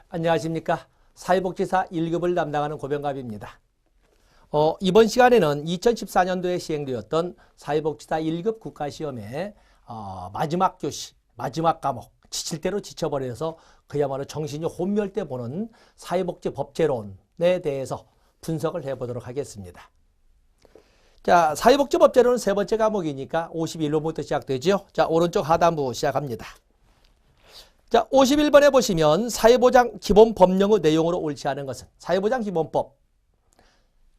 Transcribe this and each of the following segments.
안녕하십니까. 사회복지사 1급을 담당하는 고병갑입니다. 이번 시간에는 2014년도에 시행되었던 사회복지사 1급 국가시험의 마지막 교시, 마지막 과목, 지칠 대로 지쳐버려서 그야말로 정신이 혼미할 보는 사회복지법제론에 대해서 분석을 해보도록 하겠습니다. 자, 사회복지법제론은 세 번째 과목이니까 51번부터 시작되죠. 자, 오른쪽 하단부 시작합니다. 자, 51번에 보시면 사회보장 기본법령의 내용으로 옳지 않은 것은 사회보장 기본법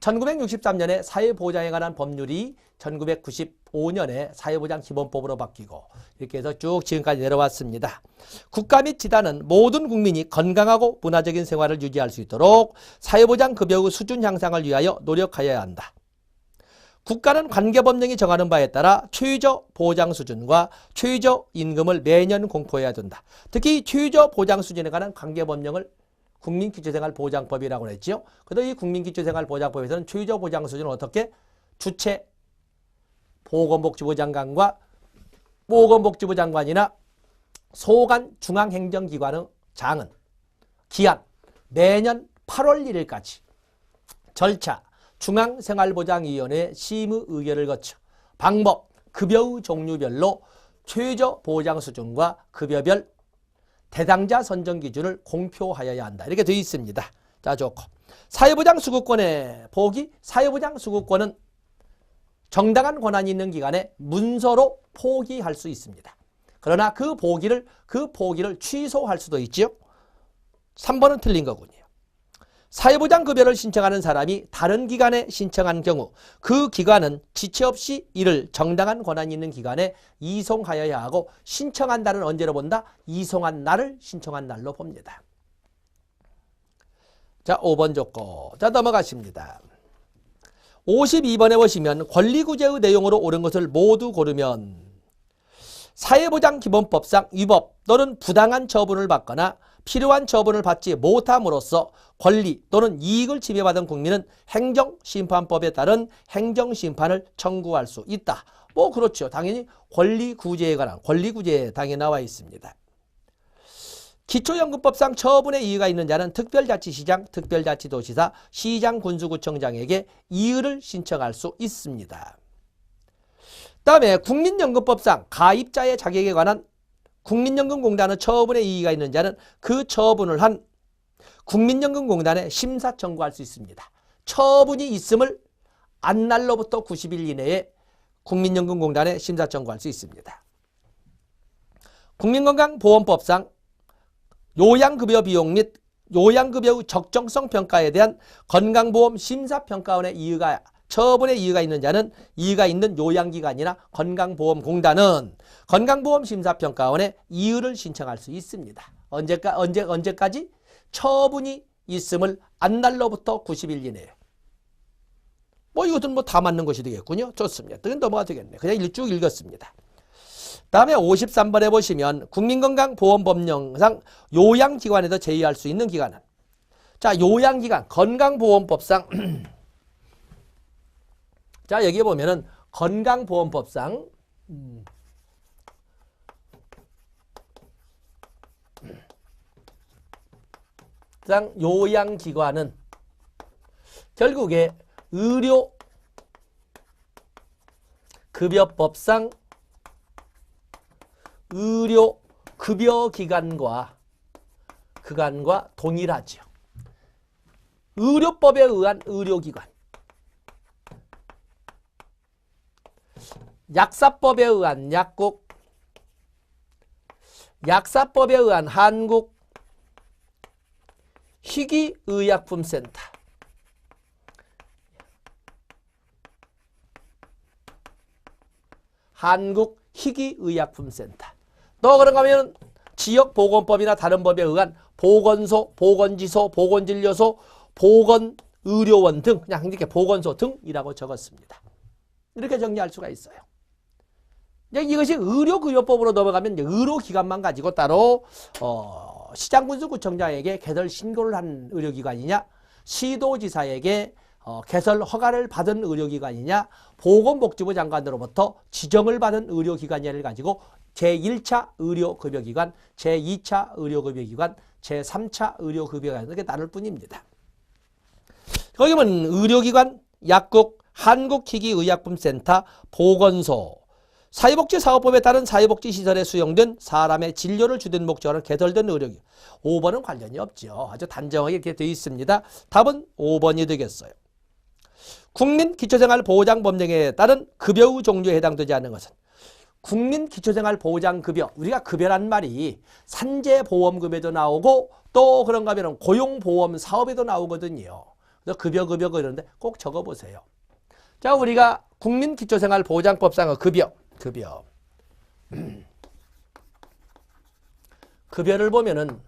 1963년에 사회보장에 관한 법률이 1995년에 사회보장 기본법으로 바뀌고 이렇게 해서 쭉 지금까지 내려왔습니다. 국가 및 지단은 모든 국민이 건강하고 문화적인 생활을 유지할 수 있도록 사회보장 급여의 수준 향상을 위하여 노력하여야 한다. 국가는 관계법령이 정하는 바에 따라 최저 보장 수준과 최저 임금을 매년 공포해야 된다. 특히 최저 보장 수준에 관한 관계법령을 국민기초생활보장법이라고 했죠. 그런데 이 국민기초생활보장법에서는 최저 보장 수준을 어떻게 주체 보건복지부 장관과 보건복지부 장관이나 소관 중앙행정기관의 장은 기한 매년 8월 1일까지 절차 중앙생활보장위원회 심의 의결을 거쳐 방법, 급여의 종류별로 최저 보장 수준과 급여별 대상자 선정 기준을 공표하여야 한다. 이렇게 되어 있습니다. 자, 좋고. 사회보장 수급권의 보기, 사회보장 수급권은 정당한 권한이 있는 기관에 문서로 포기할 수 있습니다. 그러나 그 포기를 취소할 수도 있죠. 3번은 틀린 거군요. 사회보장 급여를 신청하는 사람이 다른 기관에 신청한 경우 그 기관은 지체 없이 이를 정당한 권한이 있는 기관에 이송하여야 하고 신청한 날은 언제로 본다? 이송한 날을 신청한 날로 봅니다. 자, 5번 좋고. 자, 넘어가십니다. 52번에 보시면 권리구제의 내용으로 옳은 것을 모두 고르면 사회보장기본법상 위법 또는 부당한 처분을 받거나 필요한 처분을 받지 못함으로써 권리 또는 이익을 침해받은 국민은 행정심판법에 따른 행정심판을 청구할 수 있다. 뭐 그렇죠. 당연히 권리구제에 관한 권리구제에 당연히 나와 있습니다. 기초연금법상 처분에 이의가 있는 자는 특별자치시장, 특별자치도시사, 시장, 군수구청장에게 이의를 신청할 수 있습니다. 다음에 국민연금법상 가입자의 자격에 관한 국민연금공단의 처분에 이의가 있는 자는 그 처분을 한 국민연금공단에 심사 청구할 수 있습니다. 처분이 있음을 안 날로부터 90일 이내에 국민연금공단에 심사 청구할 수 있습니다. 국민건강보험법상 요양급여 비용 및 요양급여의 적정성 평가에 대한 건강보험 심사평가원의 이의가 처분에 이의가 있는 자는 이의가 있는 요양기관이나 건강보험공단은 건강보험심사평가원에 이의를 신청할 수 있습니다. 언제까지? 처분이 있음을 안 날로부터 90일 이내에. 뭐 이것은 뭐 다 맞는 것이 되겠군요. 좋습니다. 그건 넘어가 되겠네요. 그냥 쭉 읽었습니다. 다음에 53번에 보시면 국민건강보험법령상 요양기관에서 제의할 수 있는 기관은 자, 요양기관 건강보험법상 자, 여기 보면은 건강보험법상 요양기관은 결국에 의료급여법상 의료급여기관과 그간과 동일하죠. 의료법에 의한 의료기관, 약사법에 의한 약국, 약사법에 의한 한국 희귀의약품센터, 한국 희귀의약품센터. 또 그런가 하면 지역보건법이나 다른 법에 의한 보건소, 보건지소, 보건진료소, 보건의료원 등 그냥 이렇게 보건소 등이라고 적었습니다. 이렇게 정리할 수가 있어요. 이것이 의료급여법으로 넘어가면 의료기관만 가지고 따로 시장군수구청장에게 개설 신고를 한 의료기관이냐, 시도지사에게 개설 허가를 받은 의료기관이냐, 보건복지부 장관으로부터 지정을 받은 의료기관이냐를 가지고 제1차 의료급여기관, 제2차 의료급여기관, 제3차 의료급여기관 이렇게 나눌 뿐입니다. 거기 보면 의료기관, 약국, 한국희귀의약품센터, 보건소, 사회복지사업법에 따른 사회복지시설에 수용된 사람의 진료를 주된 목적으로 개설된 의료기관. 5번은 관련이 없죠. 아주 단정하게 이렇게 되어 있습니다. 답은 5번이 되겠어요. 국민기초생활보장법령에 따른 급여의 종류에 해당되지 않는 것은 국민기초생활보장급여, 우리가 급여란 말이 산재보험급여도 나오고 또 그런가 하면 고용보험사업에도 나오거든요. 그래서 급여 그러는데 꼭 적어보세요. 자, 우리가 국민기초생활보장법상의 급여를 보면은,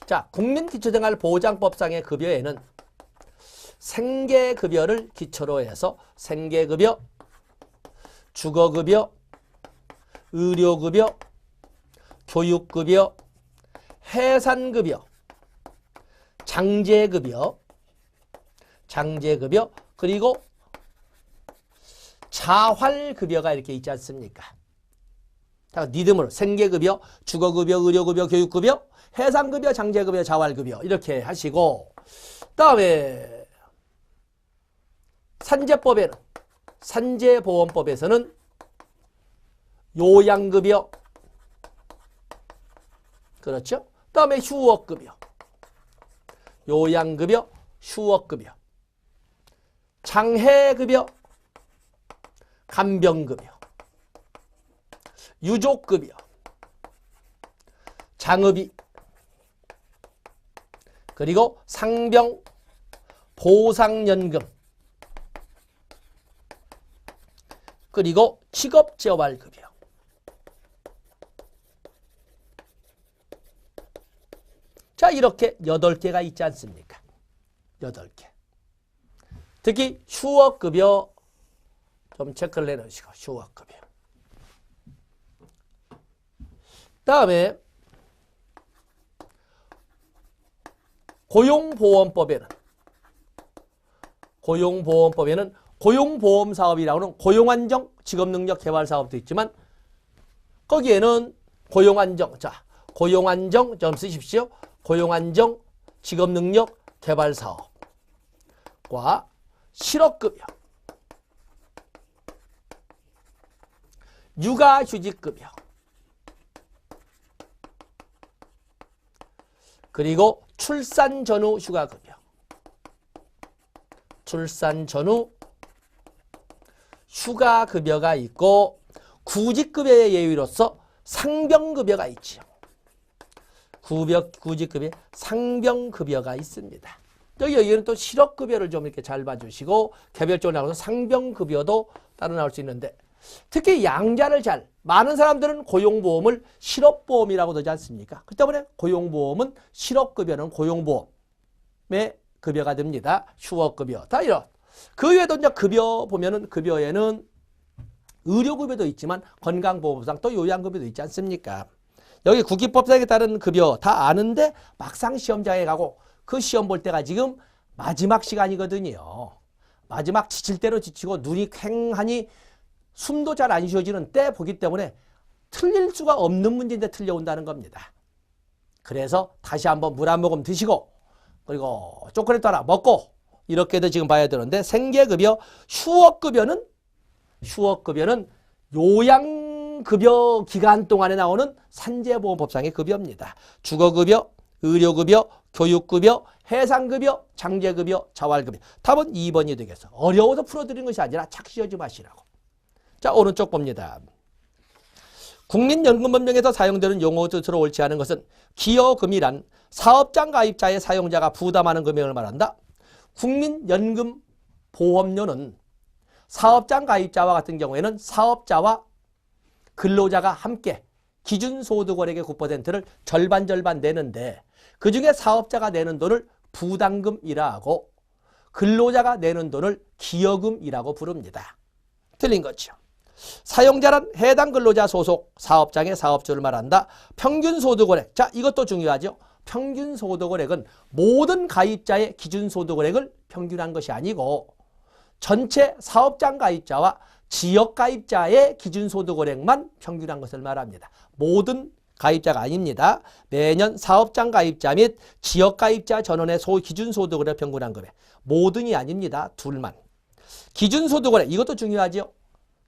자, 국민기초생활보장법상의 급여에는 생계급여를 기초로 해서 생계급여, 주거급여, 의료급여, 교육급여, 해산급여, 장제급여, 그리고 자활급여가 이렇게 있지 않습니까? 자, 리듬으로 생계급여, 주거급여, 의료급여, 교육급여, 해상급여, 장제급여, 자활급여 이렇게 하시고, 그다음에 산재법에는, 산재보험법에서는 요양급여, 그렇죠? 그다음에 휴업급여, 요양급여, 휴업급여, 장해급여, 간병급여, 유족급여, 장의비, 그리고 상병 보상연금, 그리고 직업재활급여. 자, 이렇게 8개가 있지 않습니까? 8개. 특히 휴업급여 좀 체크를 내놓으시고, 휴업급여. 다음에 고용보험법에는 고용보험사업이라고는 고용안정, 직업능력 개발 사업도 있지만 거기에는 고용안정, 자, 고용안정 좀 쓰십시오. 고용안정, 직업능력 개발 사업과 실업급여, 육아휴직급여, 그리고 출산 전후 휴가급여, 출산 전후 휴가급여가 있고 구직급여의 예외로서 상병급여가 있죠. 구직급여, 상병급여가 있습니다. 여기는 또 실업급여를 좀 이렇게 잘 봐주시고 개별적으로 나와서 상병급여도 따로 나올 수 있는데 특히 양자를 많은 사람들은 고용보험을 실업보험이라고 하지 않습니까? 그렇기 때문에 고용보험은 실업급여는 고용보험의 급여가 됩니다. 휴업급여. 다 이런. 그 외에도 이제 급여 보면은 급여에는 의료급여도 있지만 건강보험상 또 요양급여도 있지 않습니까? 여기 국기법상에 따른 급여 다 아는데 막상 시험장에 가고 그 시험 볼 때가 지금 마지막 시간이거든요. 마지막 지칠 대로 지치고 눈이 퀭하니 숨도 잘 안 쉬어지는 때 보기 때문에 틀릴 수가 없는 문제인데 틀려온다는 겁니다. 그래서 다시 한번 물 한 모금 드시고 그리고 초콜릿 하나 먹고 이렇게도 지금 봐야 되는데 생계급여, 휴업급여는 요양급여 기간 동안에 나오는 산재보험법상의 급여입니다. 주거급여, 의료급여, 교육급여, 해상급여, 장제급여, 자활급여. 답은 2번이 되겠어. 어려워서 풀어드리는 것이 아니라 착시하지 마시라고. 자, 오른쪽 봅니다. 국민연금법령에서 사용되는 용어 뜻으로 옳지 않은 것은 기여금이란 사업장 가입자의 사용자가 부담하는 금액을 말한다. 국민연금보험료는 사업장 가입자와 같은 경우에는 사업자와 근로자가 함께 기준소득원액의 9%를 절반 내는데 그중에 사업자가 내는 돈을 부담금이라 하고 근로자가 내는 돈을 기여금이라고 부릅니다. 틀린 거죠. 사용자란 해당 근로자 소속 사업장의 사업주를 말한다. 평균소득원액. 자, 이것도 중요하죠. 평균소득원액은 모든 가입자의 기준소득원액을 평균한 것이 아니고 전체 사업장 가입자와 지역가입자의 기준소득원액만 평균한 것을 말합니다. 모든 가입자가 아닙니다. 매년 사업장 가입자 및 지역가입자 전원의 기준소득원액 평균한 금액. 모든이 아닙니다. 둘만. 기준소득원액, 이것도 중요하죠.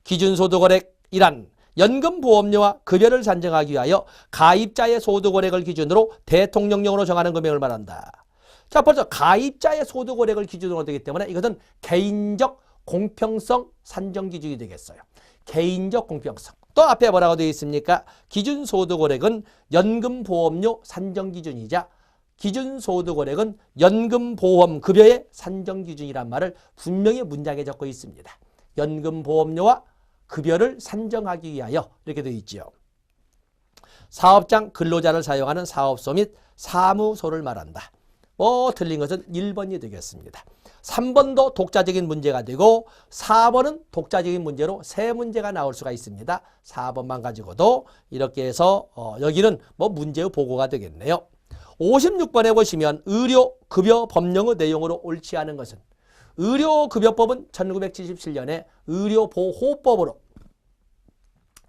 기준소득원액이란 연금보험료와 급여를 산정하기 위하여 가입자의 소득원액을 기준으로 대통령령으로 정하는 금액을 말한다. 자, 벌써 가입자의 소득원액을 기준으로 되기 때문에 이것은 개인적 공평성 산정 기준이 되겠어요. 개인적 공평성. 또 앞에 뭐라고 되어 있습니까? 기준소득원액은 연금보험료 산정 기준이자 기준소득원액은 연금보험급여의 산정 기준이란 말을 분명히 문장에 적고 있습니다. 연금보험료와 급여를 산정하기 위하여 이렇게 되어 있지요. 사업장 근로자를 사용하는 사업소 및 사무소를 말한다. 틀린 것은 1번이 되겠습니다. 3번도 독자적인 문제가 되고 4번은 독자적인 문제로 세 문제가 나올 수가 있습니다. 4번만 가지고도 이렇게 해서 여기는 문제의 보고가 되겠네요. 56번에 보시면 의료급여 법령의 내용으로 옳지 않은 것은 의료급여법은 1977년에 의료보호법으로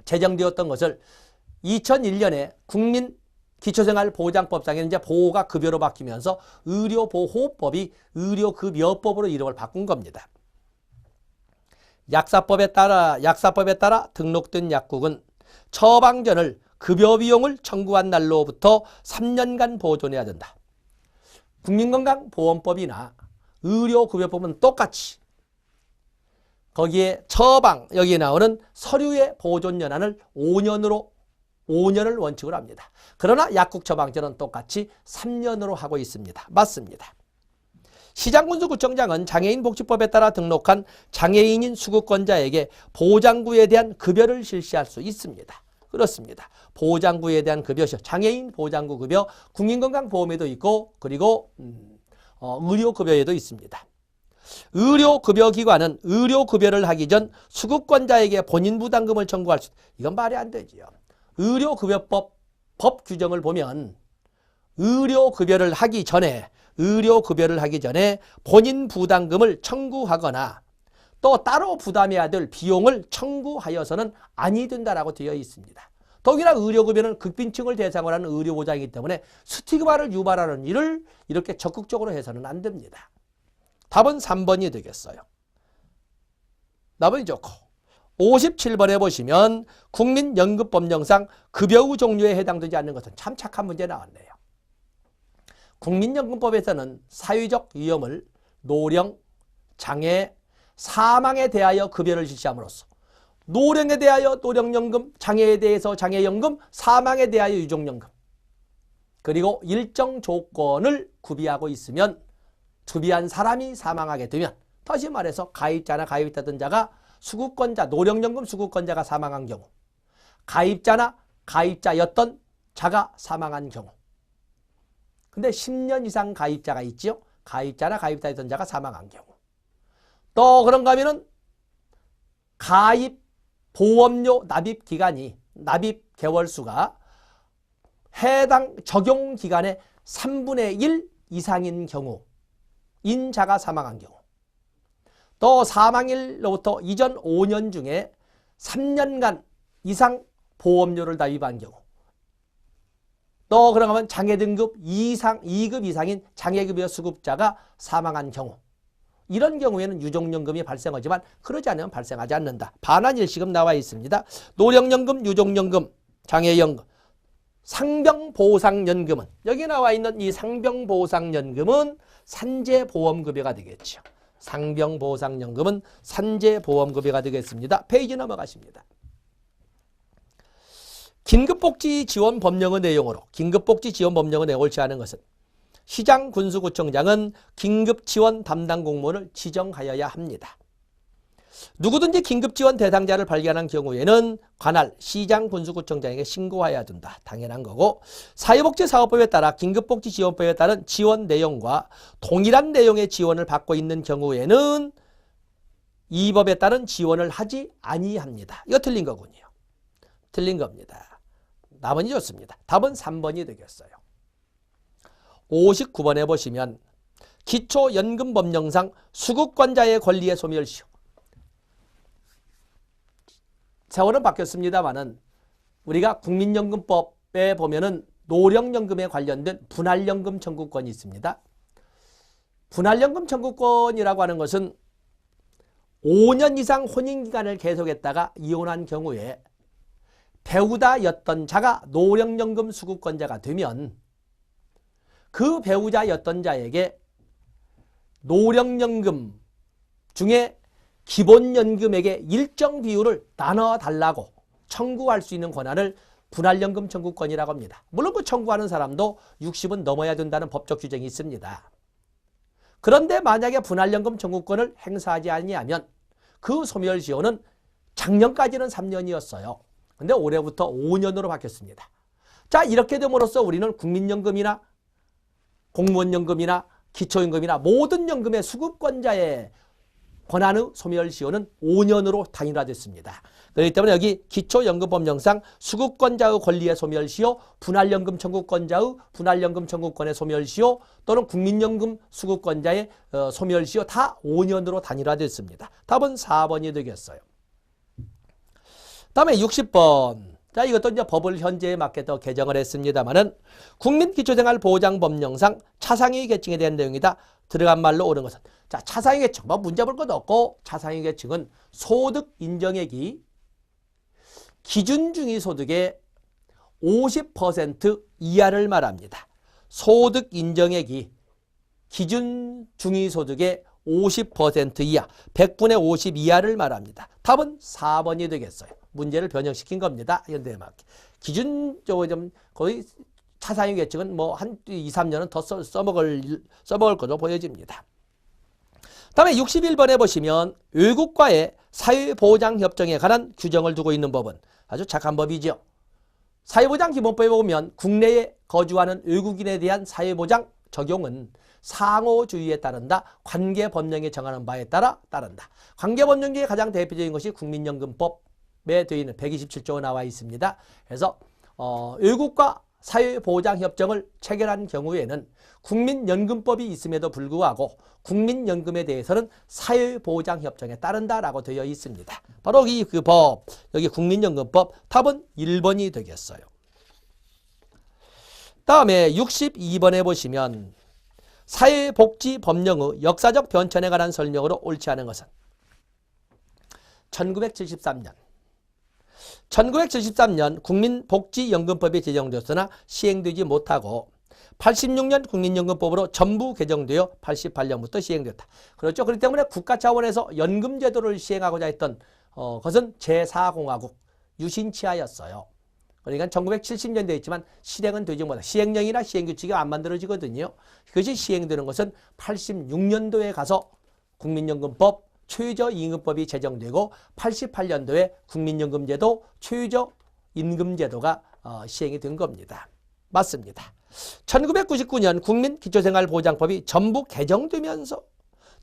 제정되었던 것을 2001년에 국민기초생활보장법상에 이제 보호가 급여로 바뀌면서 의료보호법이 의료급여법으로 이름을 바꾼 겁니다. 약사법에 따라 등록된 약국은 처방전을 급여 비용을 청구한 날로부터 3년간 보존해야 된다. 국민건강보험법이나 의료급여법은 똑같이 거기에 처방, 여기에 나오는 서류의 보존연한을 5년을 원칙으로 합니다. 그러나 약국 처방전은 똑같이 3년으로 하고 있습니다. 맞습니다. 시장군수구청장은 장애인복지법에 따라 등록한 장애인인 수급권자에게 보장구에 대한 급여를 실시할 수 있습니다. 그렇습니다. 보장구에 대한 급여, 장애인 보장구 급여, 국민건강보험에도 있고 그리고 의료급여에도 있습니다. 의료급여기관은 의료급여를 하기 전 수급권자에게 본인 부담금을 청구할 수 있다. 이건 말이 안 되지요. 의료급여법 법 규정을 보면 의료급여를 하기 전에 본인 부담금을 청구하거나 또 따로 부담해야 될 비용을 청구하여서는 아니 된다라고 되어 있습니다. 더구나 의료급여는 극빈층을 대상으로 하는 의료보장이기 때문에 스티그마를 유발하는 일을 이렇게 적극적으로 해서는 안 됩니다. 답은 3번이 되겠어요. 답은 좋고 57번에 보시면 국민연금법령상 급여의 종류에 해당되지 않는 것은 참 착한 문제 나왔네요. 국민연금법에서는 사회적 위험을 노령, 장애, 사망에 대하여 급여를 실시함으로써 노령에 대하여 노령연금, 장애에 대해서 장애연금, 사망에 대하여 유족연금 그리고 일정 조건을 구비하고 있으면 구비한 사람이 사망하게 되면 다시 말해서 가입자나 가입되던 자가 수급권자, 노령연금 수급권자가 사망한 경우 가입자나 가입자였던 자가 사망한 경우 근데 10년 이상 가입자가 있죠. 가입자나 가입자였던 자가 사망한 경우 또 그런가 하면은 가입 보험료 납입 기간이 납입 개월수가 해당 적용 기간의 3분의 1 이상인 경우 인자가 사망한 경우 또 사망일로부터 이전 5년 중에 3년간 이상 보험료를 납입한 경우 또 그런가 하면 장애등급 2급 이상인 장애급여 수급자가 사망한 경우 이런 경우에는 유족연금이 발생하지만 그러지 않으면 발생하지 않는다. 반환일시금 나와 있습니다. 노령연금, 유족연금, 장애연금, 상병보상연금은 여기 나와 있는 이 상병보상연금은 산재보험급여가 되겠죠. 상병보상연금은 산재보험급여가 되겠습니다. 페이지 넘어가십니다. 긴급복지지원법령의 내용으로 긴급복지지원법령의 내용을 옳지 않은 것은 시장군수구청장은 긴급지원 담당 공무원을 지정하여야 합니다. 누구든지 긴급지원 대상자를 발견한 경우에는 관할 시장군수구청장에게 신고해야 된다. 당연한 거고 사회복지사업법에 따라 긴급복지지원법에 따른 지원 내용과 동일한 내용의 지원을 받고 있는 경우에는 이 법에 따른 지원을 하지 아니합니다. 이거 틀린 거군요. 틀린 겁니다. 답은 좋습니다. 답은 3번이 되겠어요. 59번에 보시면 기초연금법령상 수급권자의 권리의 소멸시효 세월은 바뀌었습니다만은 우리가 국민연금법에 보면은 노령연금에 관련된 분할연금 청구권이 있습니다. 분할연금 청구권이라고 하는 것은 5년 이상 혼인기간을 계속했다가 이혼한 경우에 배우자였던 자가 노령연금 수급권자가 되면 그 배우자였던 자에게 노령연금 중에 기본연금액의 일정 비율을 나눠달라고 청구할 수 있는 권한을 분할연금 청구권이라고 합니다. 물론 그 청구하는 사람도 60은 넘어야 된다는 법적 규정이 있습니다. 그런데 만약에 분할연금 청구권을 행사하지 아니하면 그 소멸시효는 작년까지는 3년이었어요. 근데 올해부터 5년으로 바뀌었습니다. 자, 이렇게 됨으로써 우리는 국민연금이나 공무원연금이나 기초연금이나 모든 연금의 수급권자의 권한의 소멸시효는 5년으로 단일화됐습니다. 그렇기 때문에 여기 기초연금법령상 수급권자의 권리의 소멸시효, 분할연금 청구권자의 분할연금 청구권의 소멸시효 또는 국민연금 수급권자의 소멸시효 다 5년으로 단일화됐습니다. 답은 4번이 되겠어요. 다음에 60번. 자, 이것도 이제 법을 현재에 맞게 더 개정을 했습니다만은 국민기초생활보장법령상 차상위 계층에 대한 내용이다. 들어간 말로 옳은 것은. 자, 차상위 계층, 뭐 문제 볼 것도 없고 차상위 계층은 소득 인정액이 기준 중위소득의 50% 이하를 말합니다. 소득 인정액이 기준 중위소득의 50% 이하, 100분의 50 이하를 말합니다. 답은 4번이 되겠어요. 문제를 변형시킨 겁니다. 현대에 맞게. 기준적으로 좀 거의 차상위 계층은 뭐 한 2, 3년은 더 써먹을 것으로 보여집니다. 다음에 61번에 보시면 외국과의 사회보장협정에 관한 규정을 두고 있는 법은 아주 착한 법이죠. 사회보장기본법에 보면 국내에 거주하는 외국인에 대한 사회보장 적용은 상호주의에 따른다. 관계법령에 정하는 바에 따라 따른다. 관계법령 중에 가장 대표적인 것이 국민연금법에 되어 있는 127조가 나와 있습니다. 그래서 외국과 사회보장협정을 체결한 경우에는 국민연금법이 있음에도 불구하고 국민연금에 대해서는 사회보장협정에 따른다라고 되어 있습니다. 바로 이 그 법, 여기 국민연금법 답은 1번이 되겠어요. 다음에 62번에 보시면 사회복지법령의 역사적 변천에 관한 설명으로 옳지 않은 것은 1973년 국민복지연금법이 제정되었으나 시행되지 못하고 86년 국민연금법으로 전부 개정되어 88년부터 시행되었다. 그렇죠. 그렇기 때문에 국가 차원에서 연금제도를 시행하고자 했던 것은 제4공화국 유신치하였어요. 그러니까 1970년대에 있지만 실행은 되지 못하고 시행령이나 시행규칙이 안 만들어지거든요. 그것이 시행되는 것은 86년도에 가서 국민연금법 최저임금법이 제정되고 88년도에 국민연금제도 최저임금제도가 시행이 된 겁니다. 맞습니다. 1999년 국민기초생활보장법이 전부 개정되면서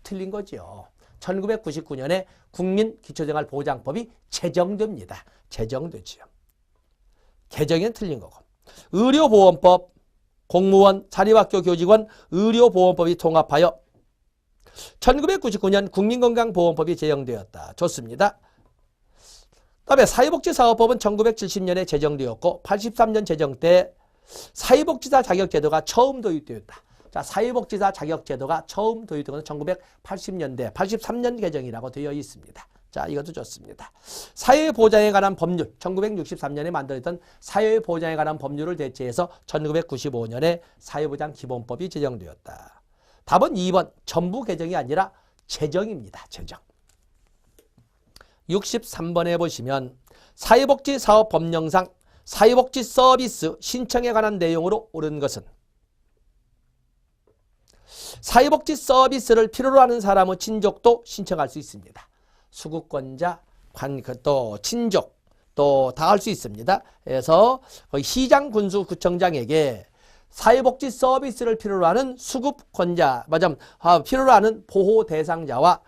틀린 거죠. 1999년에 국민기초생활보장법이 제정됩니다. 제정되지요. 개정은 틀린 거고. 의료보험법, 공무원, 사립학교 교직원 의료보험법이 통합하여 1999년 국민건강보험법이 제정되었다. 좋습니다. 그다음에 사회복지사업법은 1970년에 제정되었고 83년 제정 때 사회복지사 자격제도가 처음 도입되었다. 자, 사회복지사 자격제도가 처음 도입된 것은 1980년대 83년 개정이라고 되어 있습니다. 자, 이것도 좋습니다. 사회보장에 관한 법률, 1963년에 만들어졌던 사회보장에 관한 법률을 대체해서 1995년에 사회보장기본법이 제정되었다. 답은 2번, 전부 개정이 아니라 제정입니다. 제정. 63번에 보시면 사회복지사업법령상 사회복지 서비스 신청에 관한 내용으로 옳은 것은 사회복지 서비스를 필요로 하는 사람의 친족도 신청할 수 있습니다. 수급권자, 또 친족, 또 다 할 수 있습니다. 그래서 시장, 군수, 구청장에게 사회복지 서비스를 필요로 하는 수급권자, 필요로 하는 보호 대상자와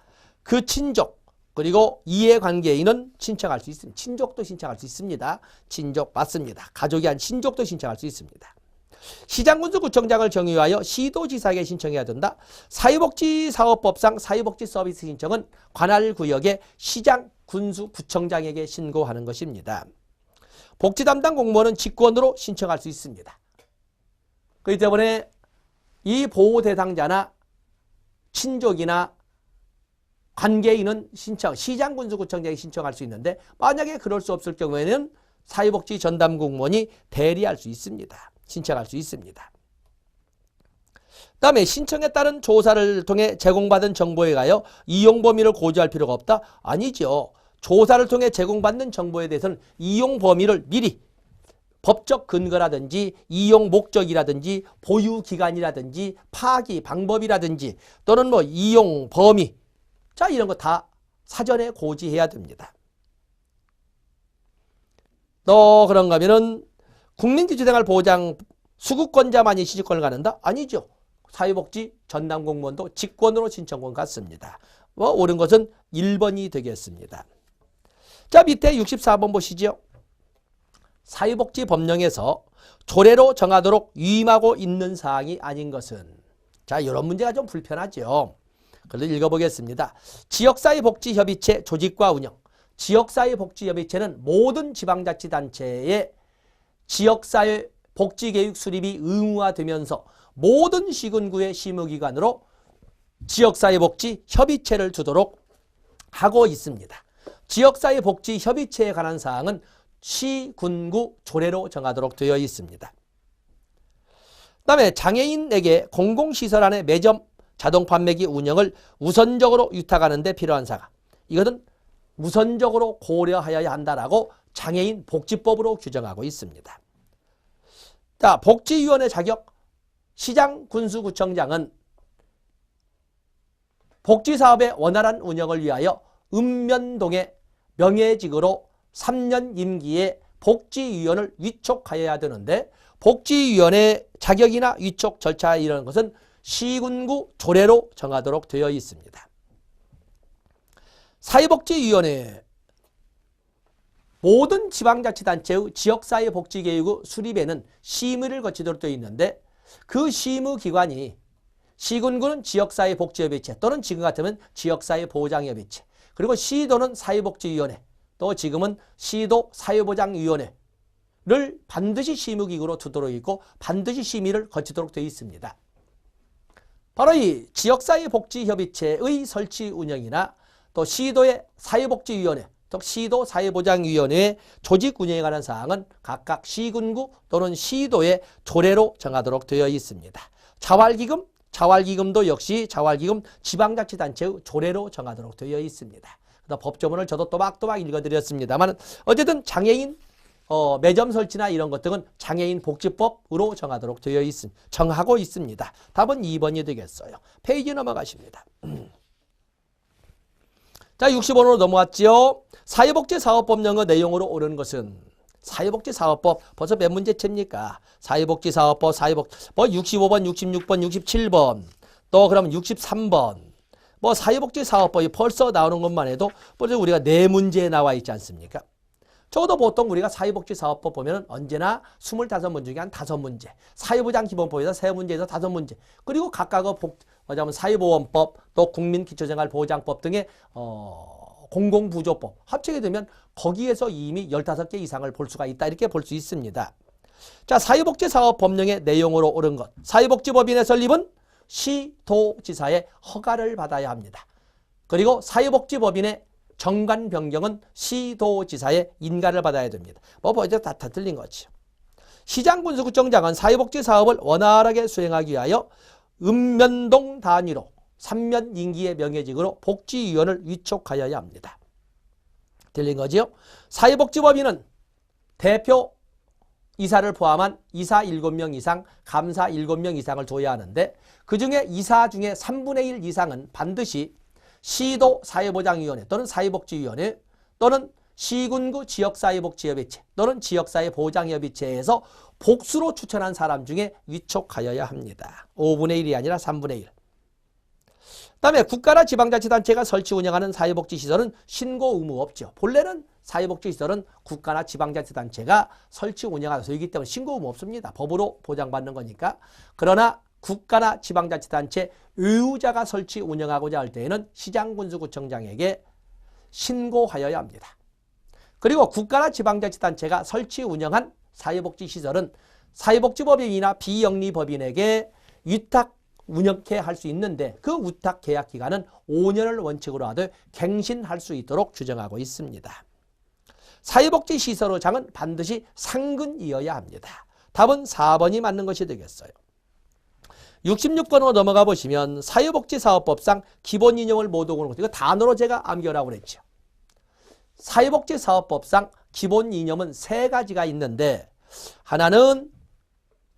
그 친족, 그리고 이해관계인은 신청할 수 있습니다. 친족도 신청할 수 있습니다. 친족 맞습니다. 가족이 아닌 친족도 신청할 수 있습니다. 시장군수구청장을 경유하여 시도지사에게 신청해야 된다. 사회복지사업법상 사회복지 서비스 신청은 관할 구역의 시장군수구청장에게 신고하는 것입니다. 복지 담당 공무원은 직권으로 신청할 수 있습니다. 그렇기 때문에 이 보호 대상자나 친족이나 관계인은 시장군수구청장에 신청할 수 있는데, 만약에 그럴 수 없을 경우에는 사회복지 전담 공무원이 대리할 수 있습니다. 신청할 수 있습니다. 다음에 신청에 따른 조사를 통해 제공받은 정보에 가여 이용 범위를 고지할 필요가 없다? 아니죠. 조사를 통해 제공받는 정보에 대해서는 이용 범위를 미리 법적 근거라든지 이용 목적이라든지 보유 기간이라든지 파기 방법이라든지 또는 뭐 이용 범위, 자, 이런 거 다 사전에 고지해야 됩니다. 또 그런가 하면은 국민기초생활보장 수급권자만이 시주권을 갖는다? 아니죠. 사회복지 전담 공무원도 직권으로 신청권 갖습니다. 옳은 것은 1번이 되겠습니다. 자, 밑에 64번 보시죠. 사회복지 법령에서 조례로 정하도록 위임하고 있는 사항이 아닌 것은, 자, 이런 문제가 좀 불편하죠. 그래도 읽어보겠습니다. 지역사회복지협의체 조직과 운영. 지역사회복지협의체는 모든 지방자치단체의 지역사회복지계획 수립이 의무화되면서 모든 시군구의 시무기관으로 지역사회복지협의체를 두도록 하고 있습니다. 지역사회복지협의체에 관한 사항은 시군구 조례로 정하도록 되어 있습니다. 그 다음에 장애인에게 공공시설 안에 매점 자동 판매기 운영을 우선적으로 위탁하는 데 필요한 사항. 이것은 우선적으로 고려하여야 한다라고 장애인 복지법으로 규정하고 있습니다. 자, 복지위원회 자격. 시장군수구청장은 복지사업의 원활한 운영을 위하여 읍면동의 명예직으로 3년 임기에 복지위원을 위촉하여야 되는데, 복지위원회 자격이나 위촉 절차 이런 것은 시군구 조례로 정하도록 되어 있습니다. 사회복지위원회 모든 지방자치단체의 지역사회복지계획의 수립에는 심의를 거치도록 되어 있는데, 그 심의기관이 시군구는 지역사회복지협의체 또는 지금 같으면 지역사회보장협의체, 그리고 시도는 사회복지위원회, 또 지금은 시도 사회보장위원회를 반드시 심의기구로 두도록 있고 반드시 심의를 거치도록 되어 있습니다. 바로 이 지역사회복지협의체의 설치 운영이나 또 시도의 사회복지위원회, 또 시도 사회보장위원회의 조직 운영에 관한 사항은 각각 시군구 또는 시도의 조례로 정하도록 되어 있습니다. 자활기금, 자활기금도 역시 자활기금 지방자치단체의 조례로 정하도록 되어 있습니다. 법조문을 저도 또박또박 읽어드렸습니다만, 어쨌든 장애인 매점 설치나 이런 것들은 장애인 복지법으로 정하도록 되어 정하고 있습니다. 답은 2번이 되겠어요. 페이지 넘어가십니다. 자, 65번으로 넘어왔지요. 사회복지사업법령의 내용으로 옳은 것은, 사회복지사업법 벌써 몇 문제째입니까? 사회복지사업법, 뭐 65번, 66번, 67번, 또 그러면 63번. 뭐 사회복지사업법이 벌써 나오는 것만 해도 벌써 우리가 4문제에 나와 있지 않습니까? 적어도 보통 우리가 사회복지사업법 보면 언제나 25문 중에 한 5문제, 사회보장기본법에서 3문제에서 5문제, 그리고 각각의 사회보험법, 또 국민기초생활보장법 등의 공공부조법 합치게 되면 거기에서 이미 15개 이상을 볼 수가 있다, 이렇게 볼 수 있습니다. 자, 사회복지사업법령의 내용으로 옳은 것. 사회복지법인의 설립은 시도지사의 허가를 받아야 합니다. 그리고 사회복지법인의 정관 변경은 시도지사의 인가를 받아야 됩니다. 뭐 이제 다 틀린 거죠. 시장군수구청장은 사회복지사업을 원활하게 수행하기 위하여 읍면동 단위로 3년 임기의 명예직으로 복지위원을 위촉하여야 합니다. 들린 거지요? 사회복지법인은 대표 이사를 포함한 이사 7명 이상, 감사 7명 이상을 둬야 하는데, 그중에 이사 중에 3분의 1 이상은 반드시 시도 사회보장위원회 또는 사회복지위원회 또는 시군구 지역사회복지협의체 또는 지역사회보장협의체에서 복수로 추천한 사람 중에 위촉하여야 합니다. 5분의 1이 아니라 3분의 1. 그다음에 국가나 지방자치단체가 설치 운영하는 사회복지시설은 신고 의무 없죠. 본래는 사회복지시설은 국가나 지방자치단체가 설치 운영하는 소유이기 때문에 신고 의무 없습니다. 법으로 보장받는 거니까. 그러나 국가나 지방자치단체 의무자가 설치 운영하고자 할 때에는 시장군수구청장에게 신고하여야 합니다. 그리고 국가나 지방자치단체가 설치 운영한 사회복지시설은 사회복지법인이나 비영리법인에게 위탁 운영케 할 수 있는데 그 위탁 계약 기간은 5년을 원칙으로 하되 갱신할 수 있도록 규정하고 있습니다. 사회복지시설의장은 반드시 상근이어야 합니다. 답은 4번이 맞는 것이 되겠어요. 66번으로 넘어가 보시면 사회복지사업법상 기본 이념을 모두 고는 것. 이거 단어로 제가 암기하라고 그랬죠. 사회복지사업법상 기본 이념은 3가지가 있는데 하나는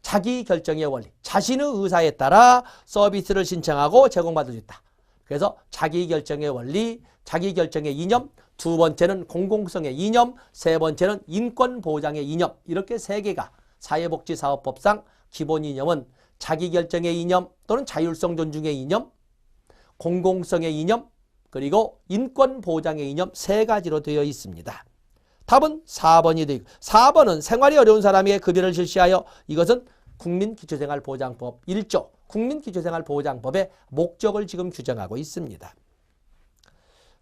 자기결정의 원리, 자신의 의사에 따라 서비스를 신청하고 제공받을 수 있다. 그래서 자기결정의 원리, 자기결정의 이념, 2번째는 공공성의 이념, 3번째는 인권보장의 이념. 이렇게 3개가 사회복지사업법상 기본 이념은 자기결정의 이념 또는 자율성 존중의 이념, 공공성의 이념, 그리고 인권보장의 이념 3가지로 되어 있습니다. 답은 4번이 되고 4번은 생활이 어려운 사람에게 급여를 실시하여 이것은 국민기초생활보장법 1조 국민기초생활보장법의 목적을 지금 규정하고 있습니다.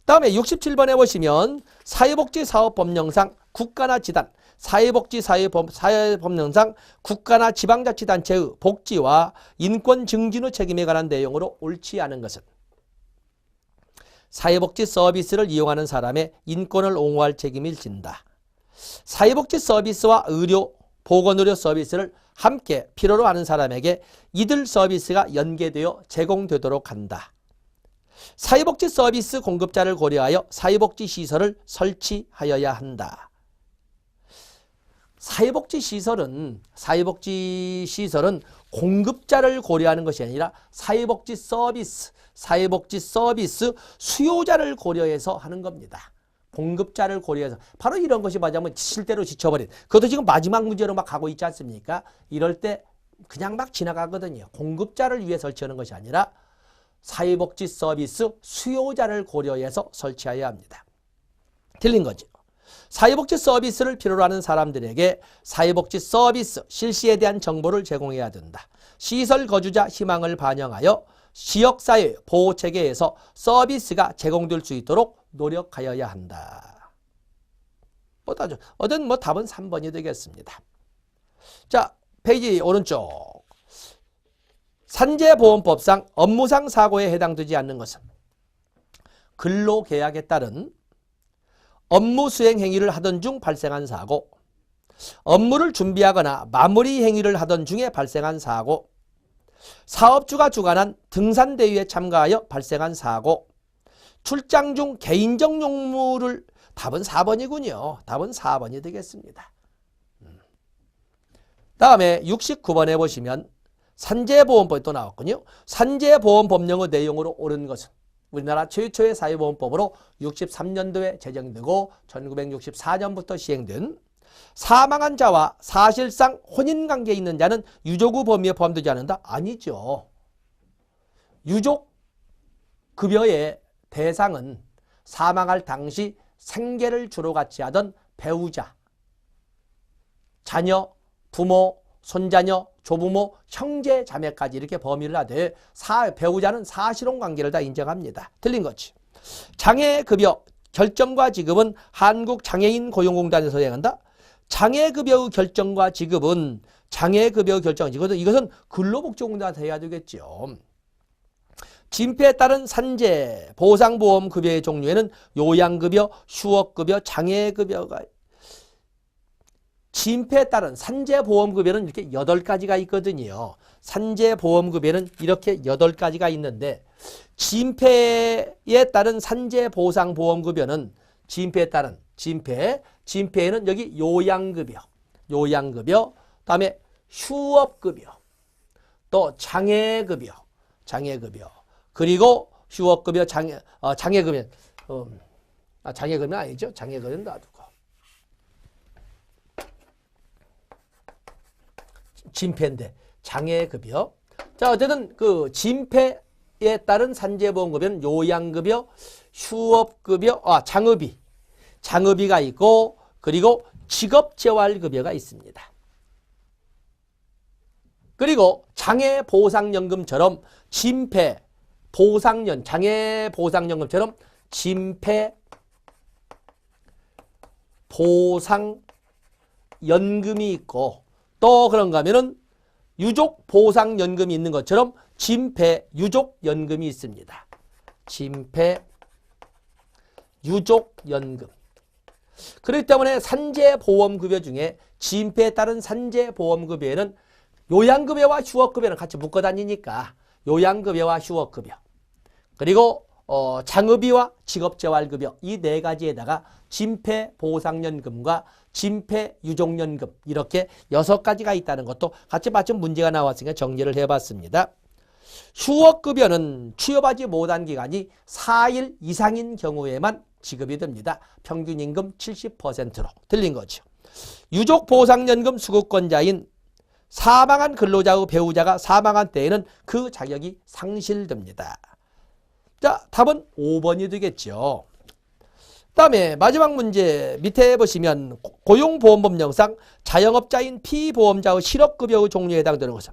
다음에 67번에 보시면 사회복지사업법령상 국가나 지단, 사회복지사회법령상 국가나 지방자치단체의 복지와 인권 증진의 책임에 관한 내용으로 옳지 않은 것은 사회복지 서비스를 이용하는 사람의 인권을 옹호할 책임을 진다. 사회복지 서비스와 의료, 보건의료 서비스를 함께 필요로 하는 사람에게 이들 서비스가 연계되어 제공되도록 한다. 사회복지 서비스 공급자를 고려하여 사회복지 시설을 설치하여야 한다. 사회복지 시설은 공급자를 고려하는 것이 아니라 사회복지 서비스 수요자를 고려해서 하는 겁니다. 공급자를 고려해서. 바로 이런 것이 맞으면 실대로 지쳐버린. 그것도 지금 마지막 문제로 막 가고 있지 않습니까? 이럴 때 그냥 막 지나가거든요. 공급자를 위해 설치하는 것이 아니라 사회복지 서비스 수요자를 고려해서 설치해야 합니다. 틀린 거죠. 사회복지 서비스를 필요로 하는 사람들에게 사회복지 서비스 실시에 대한 정보를 제공해야 된다. 시설 거주자 희망을 반영하여 지역사회 보호체계에서 서비스가 제공될 수 있도록 노력하여야 한다. 어떤 답은 3번이 되겠습니다. 자, 페이지 오른쪽. 산재보험법상 업무상 사고에 해당되지 않는 것은 근로계약에 따른 업무 수행 행위를 하던 중 발생한 사고, 업무를 준비하거나 마무리 행위를 하던 중에 발생한 사고, 사업주가 주관한 등산대회에 참가하여 발생한 사고, 출장 중 개인적 용무를. 답은 4번이군요. 답은 4번이 되겠습니다. 다음에 69번에 보시면 산재보험법이 또 나왔군요. 산재보험법령의 내용으로 옳은 것은 우리나라 최초의 사회보험법으로 63년도에 제정되고 1964년부터 시행된 사망한 자와 사실상 혼인관계에 있는 자는 유족의 범위에 포함되지 않는다? 아니죠. 유족급여의 대상은 사망할 당시 생계를 주로 같이 하던 배우자, 자녀, 부모, 손자녀, 조부모, 형제, 자매까지 이렇게 범위를 하되 배우자는 사실혼관계를 다 인정합니다. 틀린 거지. 장애급여 결정과 지급은 한국장애인 고용공단에서 수행한다. 장애급여의 결정과 지급은 이것은 근로복지공단에서 해야 되겠죠. 진폐에 따른 산재, 보상보험급여의 종류에는 요양급여, 휴업급여, 장애급여가 진폐에 따른 산재보험급여는 이렇게 8가지가 있거든요. 산재보험급여는 이렇게 8가지가 있는데 진폐에 따른 산재보상보험급여는 진폐에는 여기 요양급여, 다음에 휴업급여, 또 장애급여, 그리고 휴업급여, 장애급여, 장애급여 아니죠? 장애급여는 놔두고. 진폐인데 장애급여. 자, 어쨌든 그 진폐 따른 산재보험급여는 요양급여, 휴업급여, 장의비가 있고 그리고 직업재활급여가 있습니다. 그리고 장애보상연금처럼 장애보상연금처럼 진폐보상연금이 있고 또 그런가 하면은 유족보상연금이 있는 것처럼 진폐유족연금이 있습니다. 진폐유족연금. 그렇기 때문에 산재보험급여 중에 진폐에 따른 산재보험급여에는 요양급여와 휴업급여는 같이 묶어 다니니까 요양급여와 휴업급여 그리고 장의비와 직업재활급여 이 네 가지에다가 진폐보상연금과 진폐유족연금 이렇게 6가지가 있다는 것도 같이 맞춘 문제가 나왔으니까 정리를 해봤습니다. 휴업급여는 취업하지 못한 기간이 4일 이상인 경우에만 지급이 됩니다. 평균임금 70%로 틀린 거죠. 유족보상연금 수급권자인 사망한 근로자의 배우자가 사망한 때에는 그 자격이 상실됩니다. 자, 답은 5번이 되겠죠. 다음에 마지막 문제 밑에 보시면 고용보험법령상 자영업자인 피보험자의 실업급여의 종류에 해당되는 것은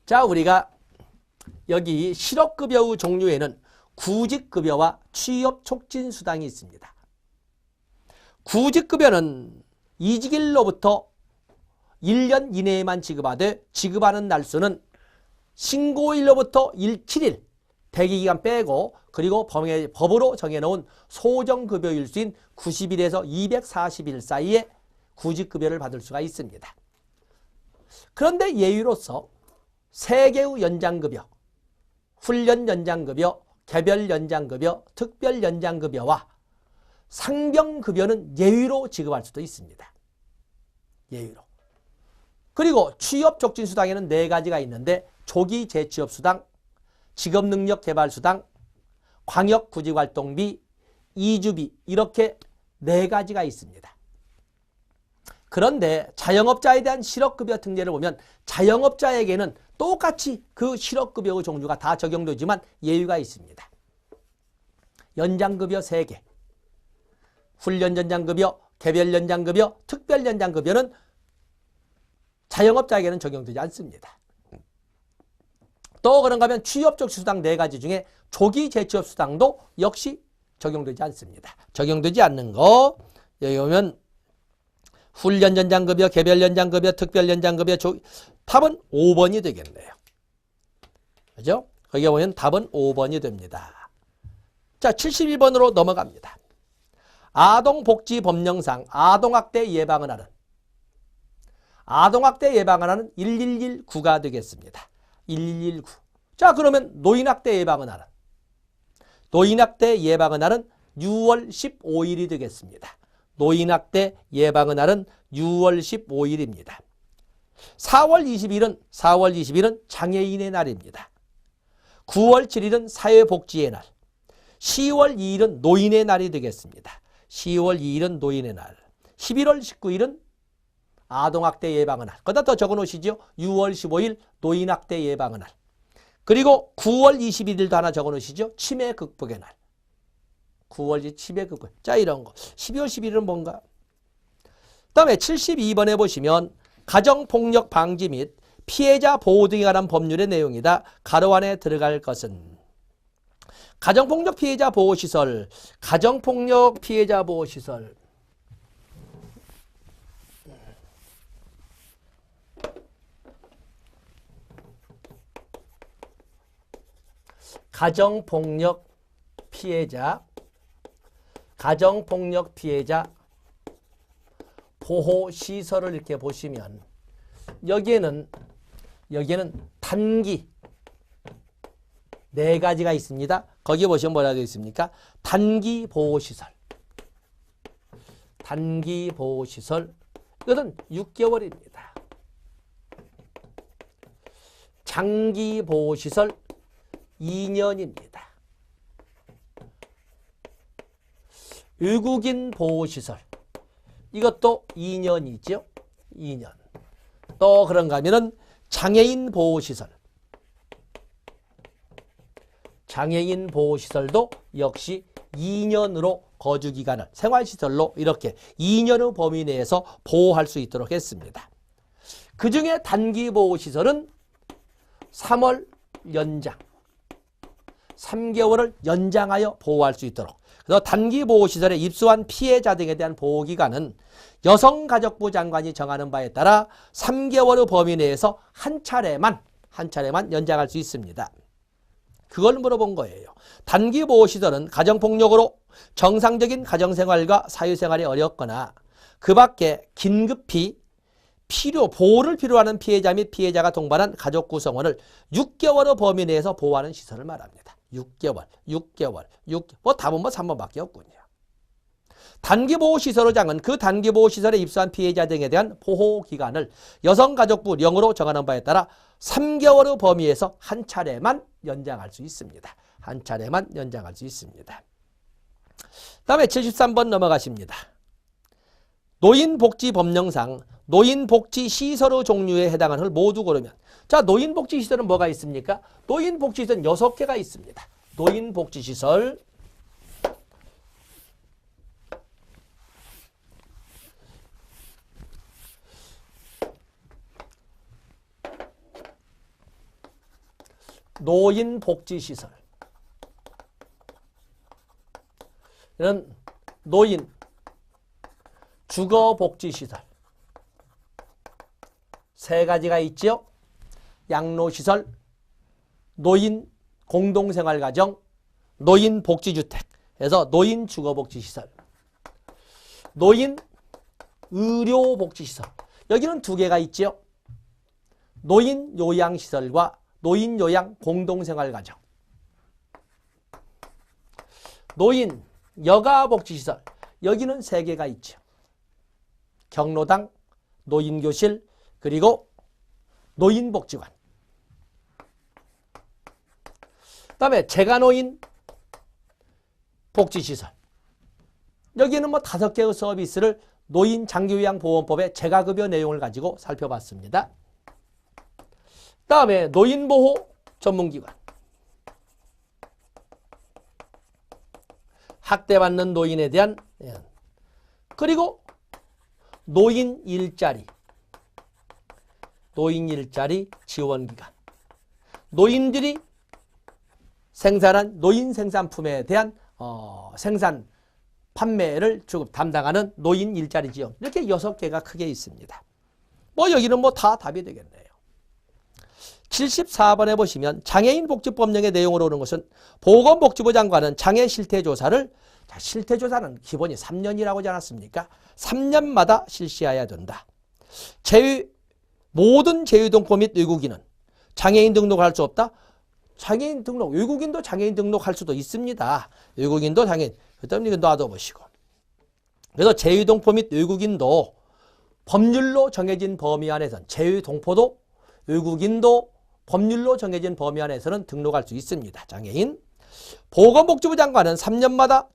자, 우리가 여기 실업급여의 종류에는 구직급여와 취업촉진수당이 있습니다. 구직급여는 이직일로부터 1년 이내에만 지급하되 지급하는 날수는 신고일로부터 7일 대기기간 빼고 그리고 법으로 정해놓은 소정급여일수인 90일에서 240일 사이에 구직급여를 받을 수가 있습니다. 그런데 예외로서 3개의 연장급여, 훈련연장급여, 개별연장급여, 특별연장급여와 상병급여는 예외로 지급할 수도 있습니다. 예외로. 그리고 취업촉진수당에는 4가지가 있는데 조기 재취업수당, 직업능력개발수당, 광역구직활동비, 이주비 이렇게 4가지가 있습니다. 그런데 자영업자에 대한 실업급여 특례를 보면 자영업자에게는 똑같이 그 실업급여의 종류가 다 적용되지만 예외가 있습니다. 연장급여 3개, 훈련연장급여, 개별연장급여, 특별연장급여는 자영업자에게는 적용되지 않습니다. 또 그런가 하면 취업촉진수당 4가지 중에 조기 재취업수당도 역시 적용되지 않습니다. 적용되지 않는 거 여기 보면 훈련연장급여, 개별연장급여, 특별연장급여 답은 5번이 되겠네요. 그죠? 거기에 보면 답은 5번이 됩니다. 자, 71번으로 넘어갑니다. 아동복지법령상 아동학대 예방을 하는 11119가 되겠습니다. 1119. 자, 그러면 노인학대 예방을 하는 6월 15일이 되겠습니다. 노인학대 예방의 날은 6월 15일입니다. 4월 20일은 장애인의 날입니다. 9월 7일은 사회복지의 날. 10월 2일은 노인의 날이 되겠습니다. 10월 2일은 노인의 날. 11월 19일은 아동학대 예방의 날. 거기다 더 적어 놓으시죠. 6월 15일 노인학대 예방의 날. 그리고 9월 21일도 하나 적어 놓으시죠. 치매 극복의 날. 9월 치매 극복. 자, 이런 거. 12월 11일은 뭔가? 그 다음에 72번에 보시면 가정폭력 방지 및 피해자 보호 등에 관한 법률의 내용이다. 가로 안에 들어갈 것은 가정폭력 피해자 보호시설, 가정폭력 피해자 보호시설. 가정폭력 피해자 보호시설을 이렇게 보시면 여기에는 단기 4가지가 있습니다. 거기에 보시면 뭐라고 되어 있습니까? 단기 보호시설. 이것은 6개월입니다. 장기 보호시설 2년입니다. 외국인 보호시설 이것도 2년이죠. 2년. 또 그런가 하면은 장애인 보호시설 장애인 보호시설도 역시 2년으로 거주기간을 생활시설로 이렇게 2년의 범위 내에서 보호할 수 있도록 했습니다. 그중에 단기보호시설은 3월 연장, 3개월을 연장하여 보호할 수 있도록. 그래서 단기보호시설에 입소한 피해자 등에 대한 보호기간은 여성가족부 장관이 정하는 바에 따라 3개월의 범위 내에서 한 차례만 연장할 수 있습니다. 그걸 물어본 거예요. 단기보호시설은 가정폭력으로 정상적인 가정생활과 사회생활이 어렵거나 그 밖에 긴급히 보호를 필요하는 피해자 및 피해자가 동반한 가족 구성원을 6개월의 범위 내에서 보호하는 시설을 말합니다. 6개월. 답은 3번밖에 없군요. 단기보호시설의장은 그 단기보호시설에 입소한 피해자 등에 대한 보호기간을 여성가족부 령으로 정하는 바에 따라 3개월의 범위에서 한 차례만 연장할 수 있습니다. 한 차례만 연장할 수 있습니다. 다음에 73번 넘어가십니다. 노인복지법령상 노인복지시설의 종류에 해당하는 걸 모두 고르면, 자, 노인복지시설은 뭐가 있습니까? 노인복지시설은 6개가 있습니다. 노인복지시설, 노인복지시설, 이런 노인 주거복지시설 3가지가 있죠. 양로시설, 노인 공동생활가정, 노인복지주택 해서 노인주거복지시설, 노인 의료복지시설, 여기는 2개가 있죠. 노인요양시설과 노인요양 공동생활가정, 노인 여가복지시설, 여기는 3개가 있죠. 경로당, 노인교실, 그리고 노인복지관. 그 다음에 재가노인 복지시설, 여기는 5개의 서비스를 노인장기요양보험법의 재가급여 내용을 가지고 살펴봤습니다. 그 다음에 노인보호 전문기관, 학대받는 노인에 대한, 그리고 노인 일자리 지원기관, 노인들이 생산한 노인 생산품에 대한 생산 판매를 담당하는 노인 일자리 지원, 이렇게 6개가 크게 있습니다. 여기는 다 답이 되겠네요. 74번에 보시면 장애인 복지법령의 내용으로 오는 것은 보건복지부 장관은 장애 실태조사를, 실태조사는 기본이 3년이라고 하지 않았습니까? 3년마다 실시해야 된다. 모든 제휴동포 및 외국인은 장애인 등록할 수 없다. 장애인 등록, 외국인도 장애인 등록할 수도 있습니다. 외국인도 장애인, 그다음에 이거 놔둬보시고. 그래서 제휴동포 및 외국인도 법률로 정해진 범위 안에서는, 제휴동포도 외국인도 법률로 정해진 범위 안에서는 등록할 수 있습니다. 장애인. 보건복지부 장관은 3년마다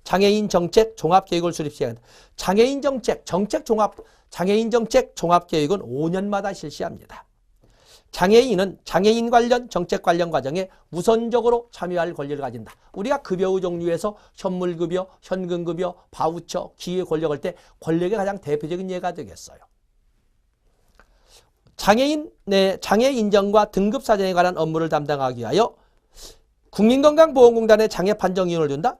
장애인 정책 종합계획을 수립해야 한다. 장애인 정책 종합계획은 5년마다 실시합니다. 장애인은 장애인 관련 정책 관련 과정에 우선적으로 참여할 권리를 가진다. 우리가 급여의 종류에서 현물급여, 현금급여, 바우처, 기회 권력할 때 권력의 가장 대표적인 예가 되겠어요. 장애 인정과 등급 사정에 관한 업무를 담당하기 위하여 국민건강보험공단에 장애판정위원회를 둔다.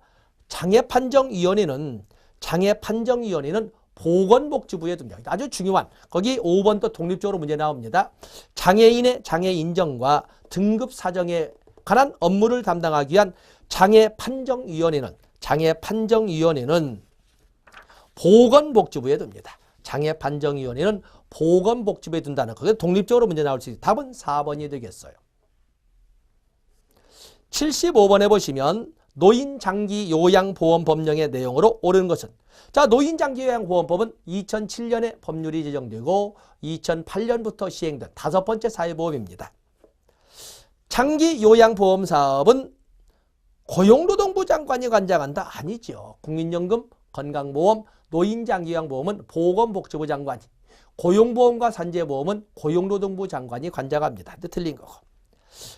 장애판정위원회는 보건복지부에 둡니다. 아주 중요한, 거기 5번 또 독립적으로 문제 나옵니다. 장애인의 장애 인정과 등급 사정에 관한 업무를 담당하기 위한 장애판정위원회는 보건복지부에 둡니다. 장애판정위원회는 보건복지부에 둔다는, 그게 독립적으로 문제 나올 수 있어요. 답은 4번이 되겠어요. 75번에 보시면 노인장기요양보험법령의 내용으로 옳은 것은, 자, 노인장기요양보험법은 2007년에 법률이 제정되고 2008년부터 시행된 5번째 사회보험입니다. 장기요양보험 사업은 고용노동부 장관이 관장한다? 아니죠. 국민연금, 건강보험, 노인장기요양보험은 보건복지부 장관이, 고용보험과 산재보험은 고용노동부 장관이 관장합니다. 틀린 거고.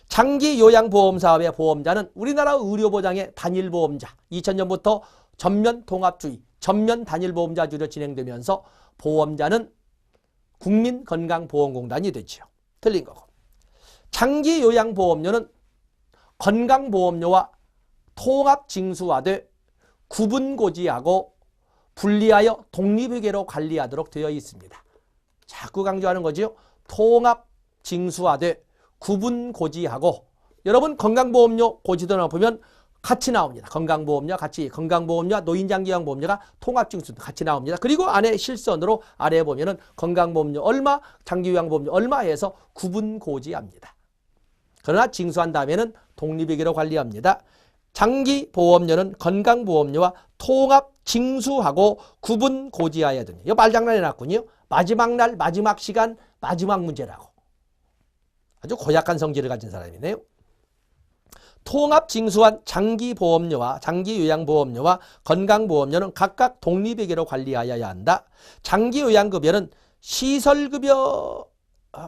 장기 요양보험사업의 보험자는 우리나라 의료보장의 단일보험자, 2000년부터 전면 통합주의, 전면 단일보험자주로 진행되면서 보험자는 국민건강보험공단이 되지요. 틀린 거고. 장기 요양보험료는 건강보험료와 통합징수화돼 구분고지하고 분리하여 독립회계로 관리하도록 되어 있습니다. 자꾸 강조하는 거지요. 통합징수화돼 구분고지하고, 여러분 건강보험료 고지도나 보면 같이 나옵니다. 건강보험료 같이, 건강보험료와 노인장기요양보험료가 통합징수 같이 나옵니다. 그리고 안에 실선으로 아래에 보면은 건강보험료 얼마, 장기요양보험료 얼마 해서 구분고지합니다. 그러나 징수한 다음에는 독립회계로 관리합니다. 장기보험료는 건강보험료와 통합징수하고 구분고지하여야 됩니다. 이거 말장난 해놨군요. 마지막 날, 마지막 시간, 마지막 문제라고. 아주 고약한 성질을 가진 사람이네요. 통합징수한 장기보험료와 장기요양보험료와 건강보험료는 각각 독립회계로 관리하여야 한다. 장기요양급여는 시설급여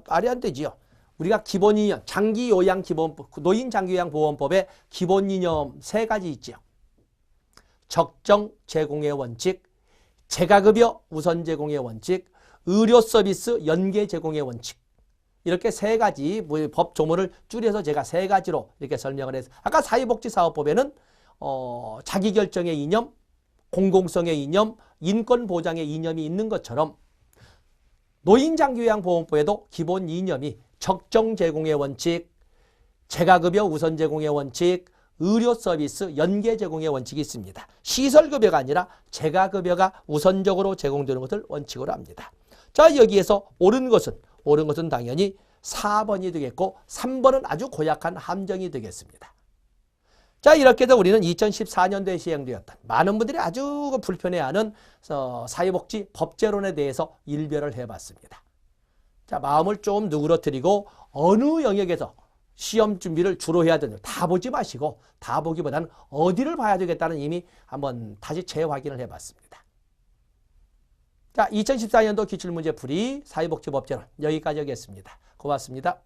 말이 안 되지요. 우리가 기본이념, 장기요양기본법, 노인장기요양보험법에 기본이념 3가지 있죠. 적정 제공의 원칙, 재가급여 우선 제공의 원칙, 의료서비스 연계 제공의 원칙. 이렇게 3가지 법 조문을 줄여서 제가 3가지로 이렇게 설명을 해서, 아까 사회복지사업법에는 자기결정의 이념, 공공성의 이념, 인권보장의 이념이 있는 것처럼 노인장기요양보험법에도 기본 이념이 적정 제공의 원칙, 재가급여 우선 제공의 원칙, 의료서비스 연계 제공의 원칙이 있습니다. 시설급여가 아니라 재가급여가 우선적으로 제공되는 것을 원칙으로 합니다. 자, 여기에서 옳은 것은 당연히 4번이 되겠고 3번은 아주 고약한 함정이 되겠습니다. 자, 이렇게 해서 우리는 2014년도에 시행되었던 많은 분들이 아주 불편해하는 사회복지 법제론에 대해서 일별을 해봤습니다. 자, 마음을 좀 누그러뜨리고 어느 영역에서 시험 준비를 주로 해야 되는지 다 보지 마시고, 다 보기보다는 어디를 봐야 되겠다는 이미 한번 다시 재확인을 해봤습니다. 자, 2014년도 기출문제풀이 사회복지법제론 여기까지 하겠습니다. 고맙습니다.